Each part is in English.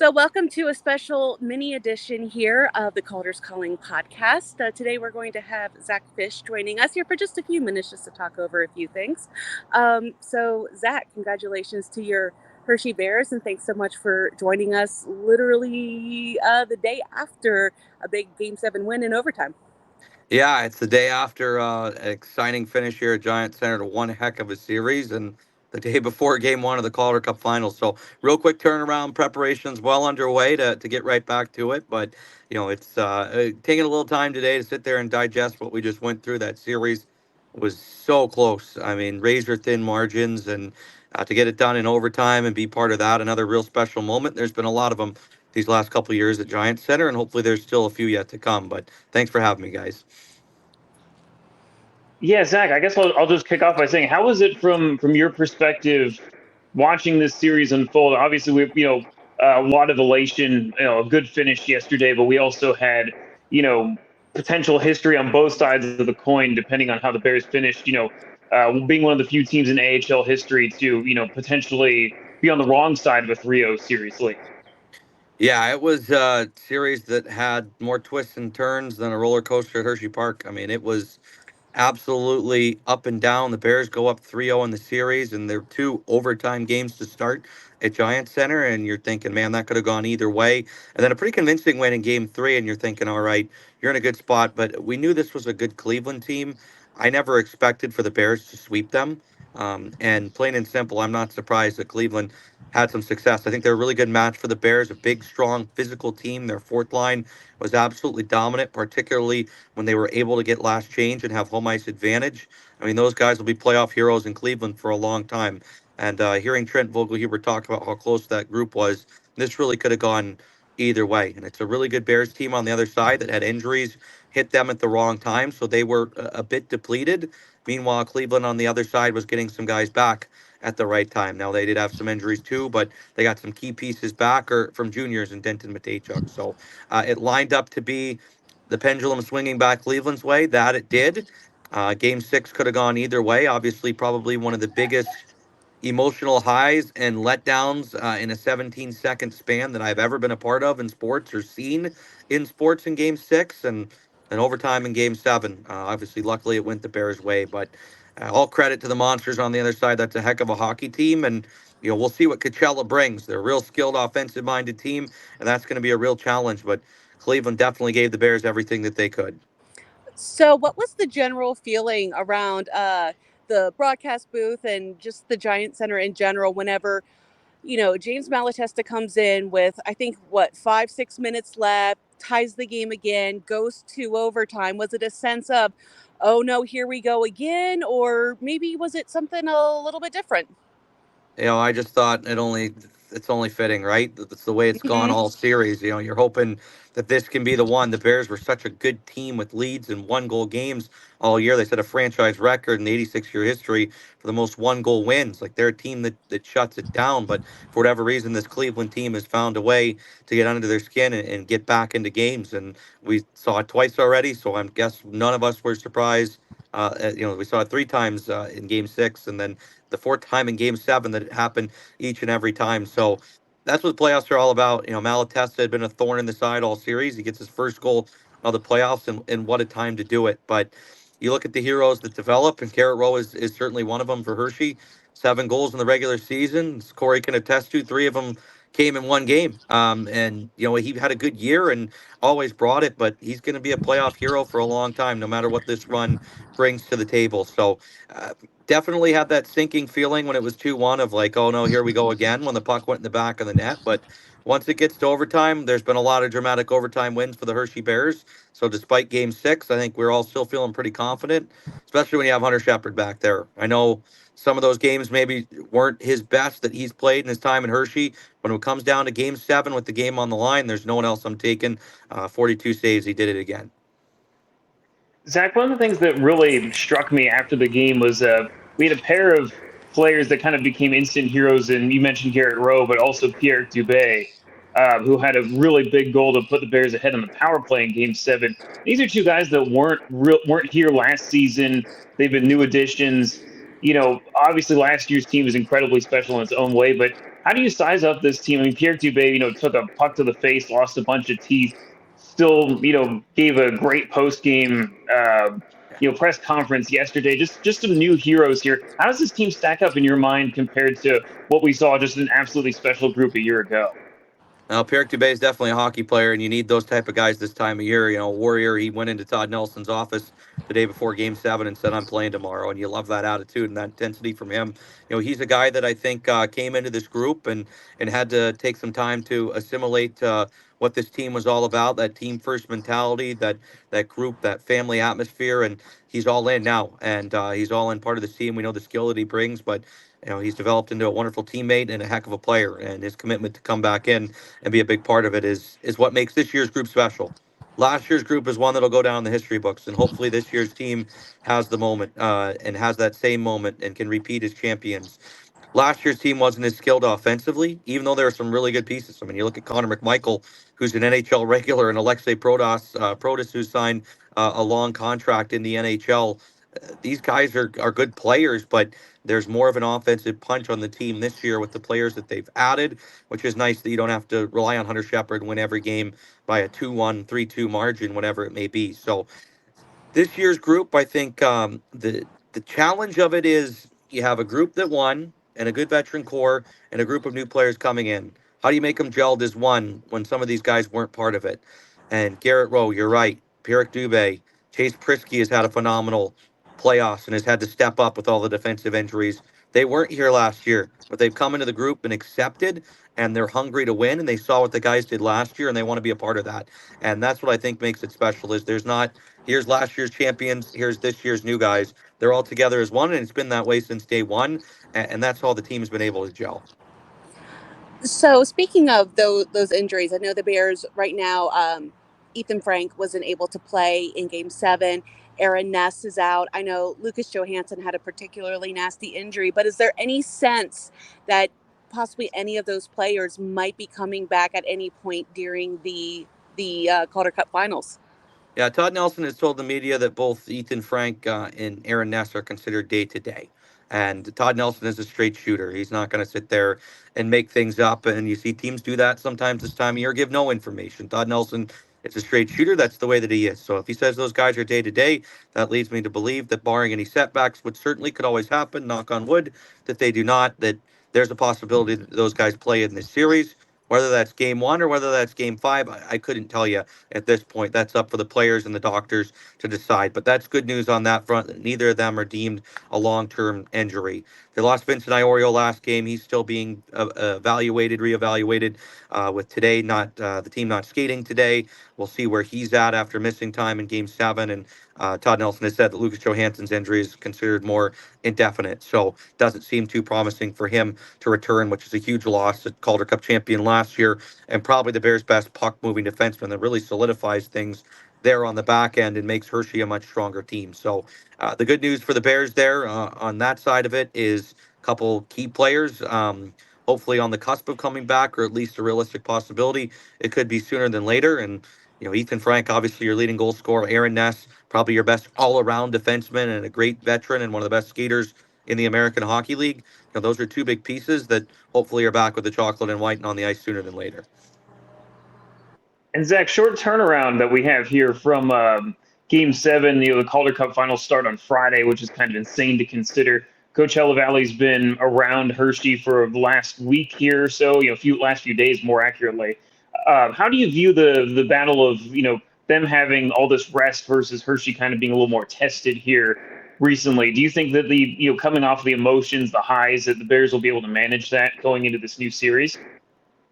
So, welcome to a special mini edition here of the Calder's Calling podcast. Today, we're going to have Zack Fisch joining us here for just a few minutes just to talk over a few things. Zack, congratulations to your Hershey Bears, and thanks so much for joining us literally the day after a big Game 7 win in overtime. Yeah, it's the day after an exciting finish here at Giant Center to one heck of a series, and the day before Game 1 of the Calder Cup Finals. So, real quick turnaround, preparations well underway to get right back to it. But it's taking a little time today to sit there and digest what we just went through. That series was so close. I mean, razor thin margins, and to get it done in overtime and be part of that, another real special moment. There's been a lot of them these last couple of years at Giant Center, and hopefully there's still a few yet to come. But thanks for having me, guys. Yeah, Zack, I guess I'll just kick off by saying, how was it from your perspective watching this series unfold? Obviously, a lot of elation, a good finish yesterday, but we also had, you know, potential history on both sides of the coin, depending on how the Bears finished. Being one of the few teams in AHL history to, potentially be on the wrong side of a 3-0 series. Yeah, it was a series that had more twists and turns than a roller coaster at Hershey Park. I mean, it was absolutely up and down. The Bears go up 3-0 in the series, and they're two overtime games to start at Giant Center. And you're thinking, man, that could have gone either way. And then a pretty convincing win in game 3, and you're thinking, all right, you're in a good spot. But we knew this was a good Cleveland team. I never expected for the Bears to sweep them. And plain and simple, I'm not surprised that Cleveland had some success. I think they're a really good match for the Bears, a big, strong, physical team. Their fourth line was absolutely dominant, particularly when they were able to get last change and have home ice advantage. I mean, those guys will be playoff heroes in Cleveland for a long time. And hearing Trent Vogelhuber talk about how close that group was, this really could have gone either way. And it's a really good Bears team on the other side that had injuries hit them at the wrong time, so they were a bit depleted. Meanwhile, Cleveland on the other side was getting some guys back at the right time. Now they did have some injuries too, but they got some key pieces back or from juniors in Denton Matejchuk. So it lined up to be the pendulum swinging back Cleveland's way. That it did. Game 6 could have gone either way. Obviously, probably one of the biggest emotional highs and letdowns in a 17-second span that I've ever been a part of in sports or seen in sports in Game 6 and an overtime in Game 7. Obviously, luckily it went the Bears' way, but all credit to the Monsters on the other side. That's a heck of a hockey team, and we'll see what Coachella brings. They're a real skilled, offensive-minded team, and that's going to be a real challenge. But Cleveland definitely gave the Bears everything that they could. So, what was the general feeling around the broadcast booth and just the Giant Center in general whenever, James Malatesta comes in with, I think, 5-6 minutes left, ties the game again, goes to overtime? Was it a sense of, oh no, here we go again? Or maybe was it something a little bit different? I just thought it's only fitting, right? That's the way it's gone Mm-hmm. all series. You're hoping that this can be the one. The Bears were such a good team with leads and one goal games all year. They set a franchise record in the 86-year history for the most one goal wins. Like they're a team that shuts it down. But for whatever reason, this Cleveland team has found a way to get under their skin and get back into games. And we saw it twice already. So I guess none of us were surprised. We saw it 3 times in Game 6, and then the fourth time in Game 7 that it happened each and every time. So that's what the playoffs are all about. Malatesta had been a thorn in the side all series. He gets his first goal of the playoffs, and what a time to do it. But you look at the heroes that develop, and Garrett Rowe is certainly one of them for Hershey. 7 goals in the regular season. As Corey can attest to, 3 of them came in one game. And he had a good year and always brought it, but he's going to be a playoff hero for a long time, no matter what this run brings to the table. So definitely had that sinking feeling when it was 2-1 of like, oh no, here we go again when the puck went in the back of the net. But once it gets to overtime, there's been a lot of dramatic overtime wins for the Hershey Bears. So despite Game 6, I think we're all still feeling pretty confident, especially when you have Hunter Shepard back there. I know some of those games maybe weren't his best that he's played in his time in Hershey. When it comes down to Game 7 with the game on the line, there's no one else I'm taking. 42 saves, he did it again. Zack, one of the things that really struck me after the game was we had a pair of players that kind of became instant heroes, and you mentioned Garrett Rowe, but also Pierre Dubé, who had a really big goal to put the Bears ahead on the power play in Game 7. These are two guys that weren't here last season. They've been new additions. Obviously last year's team was incredibly special in its own way, but How do you size up this team? I mean, Pierre Dubé, took a puck to the face, lost a bunch of teeth, still, gave a great post game, press conference yesterday. Just some new heroes here. How does this team stack up in your mind compared to what we saw just an absolutely special group a year ago? Now, Pierre Dubé is definitely a hockey player, and you need those type of guys this time of year. Warrior, he went into Todd Nelson's office the day before Game 7 and said, "I'm playing tomorrow," and you love that attitude and that intensity from him. He's a guy that I think came into this group and had to take some time to assimilate what this team was all about, that team first mentality, that group, that family atmosphere, and he's all in now, and he's all in part of the team. We know the skill that he brings, but he's developed into a wonderful teammate and a heck of a player, and his commitment to come back in and be a big part of it is what makes this year's group special. Last year's group is one that'll go down in the history books, and hopefully this year's team has the moment and has that same moment and can repeat as champions. Last year's team wasn't as skilled offensively, even though there are some really good pieces. I mean, you look at Connor McMichael, who's an NHL regular, and Alexei Protas, who signed a long contract in the NHL. These guys are good players, but there's more of an offensive punch on the team this year with the players that they've added, which is nice that you don't have to rely on Hunter Shepard and win every game by a 2-1, 3-2 margin, whatever it may be. So this year's group, I think the challenge of it is you have a group that won and a good veteran core and a group of new players coming in. How do you make them gelled as one when some of these guys weren't part of it? And Garrett Rowe, you're right. Pierre Dubé, Chase Prisky has had a phenomenal playoffs and has had to step up with all the defensive injuries. They weren't here last year, but they've come into the group and accepted, and they're hungry to win. And they saw what the guys did last year, and they want to be a part of that. And that's what I think makes it special. Is there's not here's last year's champions, here's this year's new guys. They're all together as one, and it's been that way since day one. And that's how the team's been able to gel. So speaking of those injuries, I know the Bears right now. Ethen Frank wasn't able to play in Game 7. Aaron Ness is out. I know Lucas Johansen had a particularly nasty injury, but is there any sense that possibly any of those players might be coming back at any point during the Calder Cup Finals? Yeah, Todd Nelson has told the media that both Ethen Frank and Aaron Ness are considered day to day. And Todd Nelson is a straight shooter. He's not going to sit there and make things up. And you see teams do that sometimes this time of year, give no information. Todd Nelson is a straight shooter. That's the way that he is. So if he says those guys are day to day, that leads me to believe that barring any setbacks, which certainly could always happen, knock on wood, that they do not, that there's a possibility that those guys play in this series. Whether that's game 1 or whether that's game 5, I couldn't tell you at this point. That's up for the players and the doctors to decide. But that's good news on that front. Neither of them are deemed a long-term injury. They lost Vincent Iorio last game. He's still being evaluated, reevaluated with today, not the team not skating today. We'll see where he's at after missing time in Game 7. And Todd Nelson has said that Lucas Johansen's injury is considered more indefinite. So doesn't seem too promising for him to return, which is a huge loss. At Calder Cup champion last year and probably the Bears' best puck-moving defenseman that really solidifies things there on the back end and makes Hershey a much stronger team. So the good news for the Bears there on that side of it is a couple key players. Hopefully on the cusp of coming back, or at least a realistic possibility. It could be sooner than later. And Ethen Frank, obviously your leading goal scorer. Aaron Ness, probably your best all-around defenseman and a great veteran and one of the best skaters in the American Hockey League. Those are two big pieces that hopefully are back with the chocolate and white and on the ice sooner than later. And Zach, short turnaround that we have here from Game 7. The Calder Cup Finals start on Friday, which is kind of insane to consider. Coachella Valley's been around Hershey for the last week here or so, last few days more accurately. How do you view the battle of them having all this rest versus Hershey kind of being a little more tested here recently? Do you think that the coming off the emotions, the highs, that the Bears will be able to manage that going into this new series?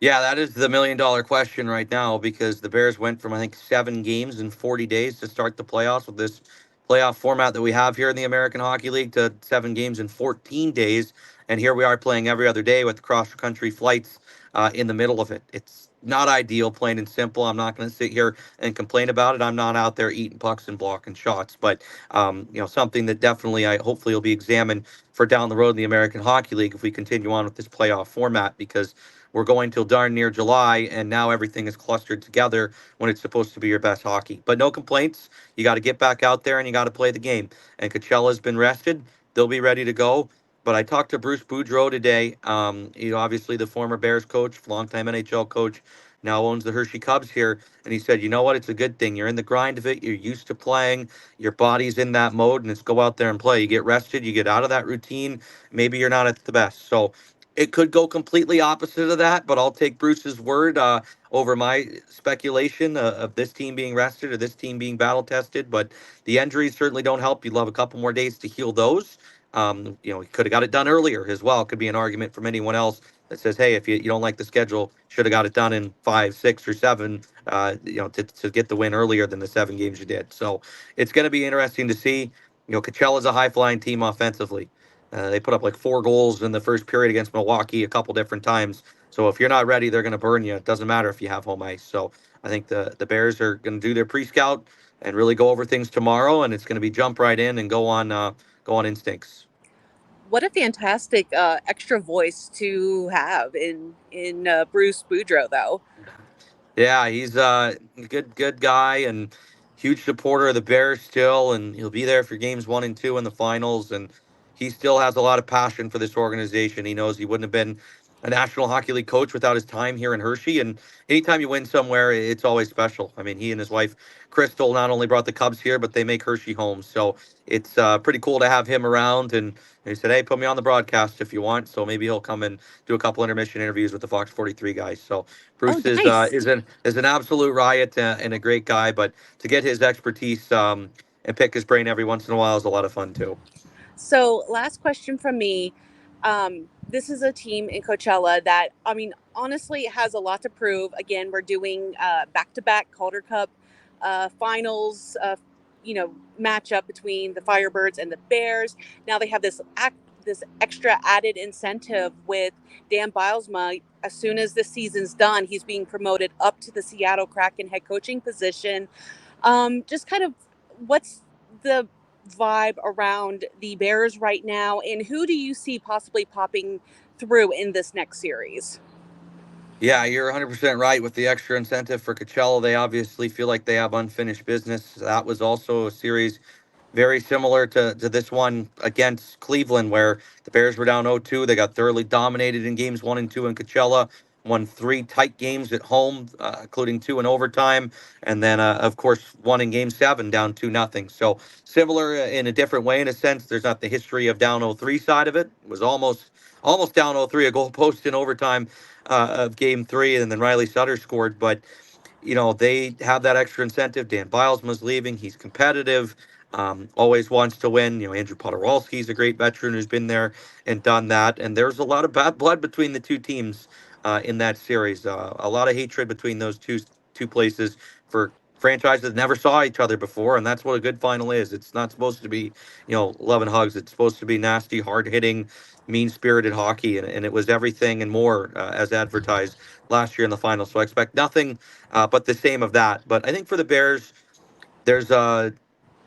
Yeah, that is the $1 million question right now because the Bears went from, I think, 7 games in 40 days to start the playoffs with this playoff format that we have here in the American Hockey League to 7 games in 14 days. And here we are playing every other day with cross-country flights in the middle of it. It's not ideal, plain and simple. I'm not going to sit here and complain about it. I'm not out there eating pucks and blocking shots, but something that definitely I hopefully will be examined for down the road in the American Hockey League if we continue on with this playoff format because we're going till darn near July, and now everything is clustered together when it's supposed to be your best hockey. But no complaints. You got to get back out there and you got to play the game. And Coachella's been rested. They'll be ready to go. But I talked to Bruce Boudreau today. Obviously the former Bears coach, longtime NHL coach, now owns the Hershey Cubs here. And he said, you know what? It's a good thing. You're in the grind of it. You're used to playing. Your body's in that mode, and it's go out there and play. You get rested. You get out of that routine. Maybe you're not at the best. So it could go completely opposite of that, but I'll take Bruce's word over my speculation of this team being rested or this team being battle tested. But the injuries certainly don't help. You'd love a couple more days to heal those. He could have got it done earlier as well. Could be an argument from anyone else that says, hey, if you don't like the schedule, should have got it done in 5, 6, or 7, to get the win earlier than the 7 games you did. So it's going to be interesting to see. Coachella's a high flying team offensively. They put up like 4 goals in the first period against Milwaukee a couple different times. So if you're not ready, they're going to burn you. It doesn't matter if you have home ice. So I think the Bears are going to do their pre-scout and really go over things tomorrow, and it's going to be jump right in and go on instincts. What a fantastic extra voice to have in Bruce Boudreau, though. Yeah, he's a good guy and huge supporter of the Bears still, and he'll be there for games 1 and 2 in the finals. And he still has a lot of passion for this organization. He knows he wouldn't have been a National Hockey League coach without his time here in Hershey. And anytime you win somewhere, it's always special. I mean, he and his wife Crystal not only brought the Cubs here, but they make Hershey home. So it's pretty cool to have him around. And he said, "Hey, put me on the broadcast if you want." So maybe he'll come and do a couple intermission interviews with the Fox 43 guys. So Oh, Bruce is uh, nice. is an is an absolute riot and a great guy. But to get his expertise and pick his brain every once in a while is a lot of fun too. So, last question from me. This is a team in Coachella that, I mean, honestly, has a lot to prove. Again, we're doing back-to-back Calder Cup finals, matchup between the Firebirds and the Bears. Now they have this extra added incentive with Dan Bilesma. As soon as the season's done, he's being promoted up to the Seattle Kraken head coaching position. Just kind of what's the vibe around the Bears right now, and who do you see possibly popping through in this next series? Yeah, you're 100% right with the extra incentive for Coachella. They obviously feel like they have unfinished business. That was also a series very similar to this one against Cleveland, where the Bears were down 0-2. They got thoroughly dominated in games 1 and 2 in Coachella, won 3 tight games at home, including 2 in overtime, and then, of course, one in game 7, down 2-0. So similar in a different way, in a sense. There's not the history of down 0-3 side of it. It was almost down 0-3, a goal post in overtime of game 3, and then Riley Sutter scored. But they have that extra incentive. Dan Bilesma's leaving. He's competitive, always wants to win. Andrew Podorowski's a great veteran who's been there and done that. And there's a lot of bad blood between the two teams in that series. A lot of hatred between those two places for franchises that never saw each other before. And that's what a good final is. It's not supposed to be, love and hugs. It's supposed to be nasty, hard hitting, mean spirited hockey. And it was everything and more as advertised last year in the final. So I expect nothing but the same of that. But I think for the Bears, there's a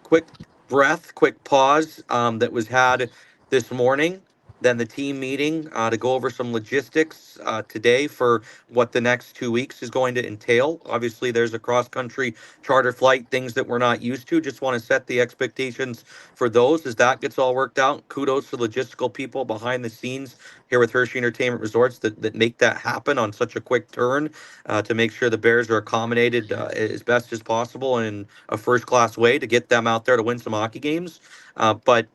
quick breath, quick pause that was had this morning. Then the team meeting to go over some logistics today for what the next 2 weeks is going to entail. Obviously, there's a cross country charter flight, things that we're not used to. Just want to set the expectations for those as that gets all worked out. Kudos to logistical people behind the scenes here with Hershey Entertainment Resorts that make that happen on such a quick turn to make sure the Bears are accommodated as best as possible and in a first class way to get them out there to win some hockey games. But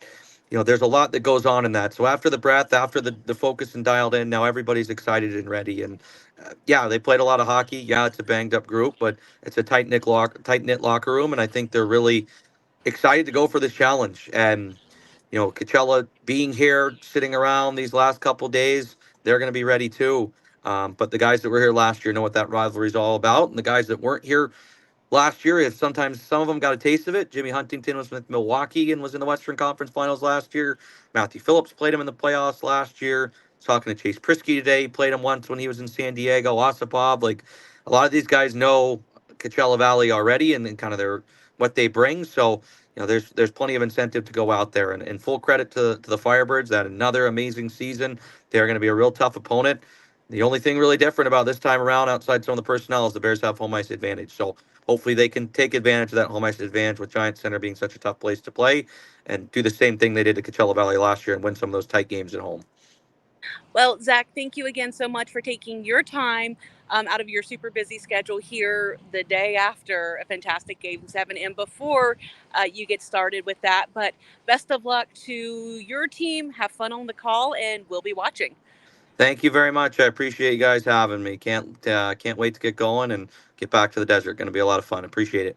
there's a lot that goes on in that. So after the breath, after the focus and dialed in, now everybody's excited and ready. And yeah, they played a lot of hockey. Yeah, it's a banged up group, but it's a tight knit locker room, and I think they're really excited to go for this challenge. And Coachella being here, sitting around these last couple days, they're going to be ready too. But the guys that were here last year know what that rivalry is all about, and the guys that weren't here last year, if sometimes some of them got a taste of it. Jimmy Huntington was with Milwaukee and was in the Western Conference Finals last year. Matthew Phillips played him in the playoffs last year. I was talking to Chase Prisky today. He played him once when he was in San Diego. Osipov, like a lot of these guys know Coachella Valley already and kind of their what they bring. So there's plenty of incentive to go out there. And full credit to the Firebirds. That another amazing season. They're going to be a real tough opponent. The only thing really different about this time around, outside some of the personnel, is the Bears have home ice advantage. So hopefully they can take advantage of that home ice advantage with Giant Center being such a tough place to play, and do the same thing they did to Coachella Valley last year and win some of those tight games at home. Well, Zack, thank you again so much for taking your time out of your super busy schedule here the day after a fantastic Game 7 and before you get started with that. But best of luck to your team. Have fun on the call, and we'll be watching. Thank you very much. I appreciate you guys having me. Can't wait to get going and get back to the desert. Going to be a lot of fun. Appreciate it.